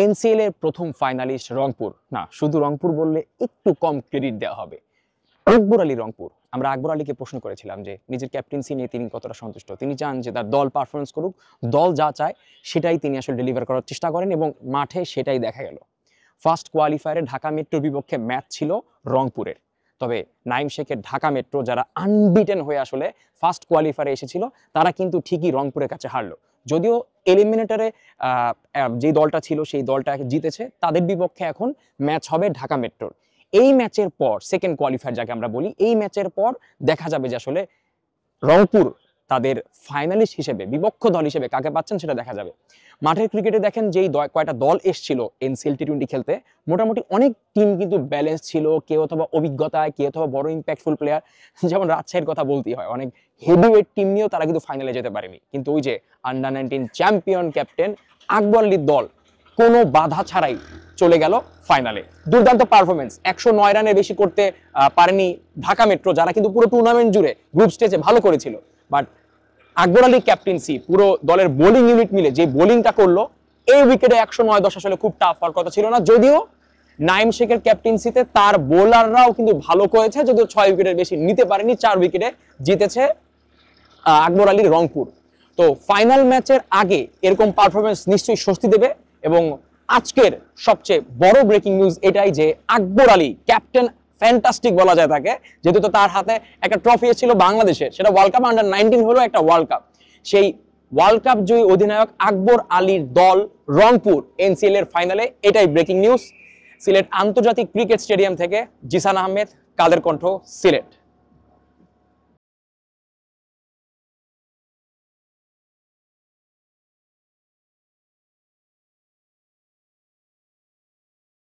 NCL এর প্রথম finalist Rangpur, না শুধু রংপুর বললে একটু কম ক্রেডিট দেওয়া হবে, আকবর আলী রংপুর। আমরা আকবর আলীকে প্রশ্ন করেছিলাম যে নিজের ক্যাপ্টেন্সি নিয়ে তিনি কতটা সন্তুষ্ট। তিনি চান যে তার দল পারফরমেন্স করুক, দল যা চায় সেটাই তিনি আসলে ডেলিভার করার চেষ্টা করেন এবং মাঠে সেটাই দেখা গেল। ফার্স্ট কোয়ালিফায়ারে ঢাকা মেট্রোর বিপক্ষে ম্যাচ ছিল রংপুরের, তবে নাইম শেখের ঢাকা মেট্রো যারা আনবিটেন হয়ে আসলে ফার্স্ট কোয়ালিফায়ারে এসেছিল তারা কিন্তু ঠিকই রংপুরের কাছে হারলো। যদিও এলিমিনেটরে যে দলটা ছিল সেই দলটা জিতেছে, তাদের বিপক্ষে এখন ম্যাচ হবে ঢাকা মেট্রোর। এই ম্যাচের পর সেকেন্ড কোয়ালিফায়ার যাকে আমরা বলি, এই ম্যাচের পর দেখা যাবে যে আসলে রংপুর তাদের ফাইনালিস্ট হিসেবে, বিপক্ষ দল হিসেবে কাকে পাচ্ছেন সেটা দেখা যাবে। মাঠের ক্রিকেটে দেখেন যেই কয়টা দল এসছিল এনসিএল টি20 খেলতে, মোটামুটি অনেক টিম কিন্তু ব্যালেন্স ছিল, কেউ অথবা অভিজ্ঞতায়, কেউ অথবা বড় ইম্প্যাক্টফুল প্লেয়ার। যেমন রাজশাহীর কথা বলতেই হয়, অনেক হেভিওয়েট টিম নিয়েও তারা কিন্তু ফাইনালে যেতে পারেনি, কিন্তু ওই যে আন্ডার-19 চ্যাম্পিয়ন ক্যাপ্টেন আকবর আলীর দল কোনো বাধা ছাড়াই চলে গেল ফাইনালে। দুর্দান্ত পারফরমেন্স, 109 রানের বেশি করতে পারেনি ঢাকা মেট্রো, যারা কিন্তু পুরো টুর্নামেন্ট জুড়ে গ্রুপ স্টেজে ভালো করেছিল। বাট আকবর আলী ক্যাপ্টেন্সি, পুরো দলের বোলিং ইউনিট মিলে যে বোলিংটা করলো, এই উইকেটে 109-10 আসলে খুব টাফ হওয়ার কথা ছিল না। যদিও নাইম শেখের ক্যাপ্টেন্সিতে তার বোলাররাও কিন্তু ভালো করেছে, যদিও 6 উইকেটের বেশি নিতে পারেনি, 4 উইকেটে জিতেছে আকবর আলীর রংপুর। তো ফাইনাল ম্যাচের আগে এরকম পারফরমেন্স নিশ্চয়ই স্বস্তি দেবে। এবং আজকের সবচেয়ে বড় ব্রেকিং নিউজ এটাই যে আকবর আলী ক্যাপ্টেন ফ্যান্টাস্টিক বলা যায় তাকে, যেহেতু তো তার হাতে একটা ট্রফি ছিল বাংলাদেশের, সেটা ওয়ার্ল্ড কাপ আন্ডার-19 হলো একটা ওয়ার্ল্ড কাপ। সেই ওয়ার্ল্ড কাপ জয়ী অধিনায়ক আকবর আলীর দল রংপুর এনসিএল এর ফাইনালে, এটাই ব্রেকিং নিউজ। সিলেট আন্তর্জাতিক ক্রিকেট স্টেডিয়াম থেকে জিসান আহমেদ, কাদের কণ্ঠ, সিলেট।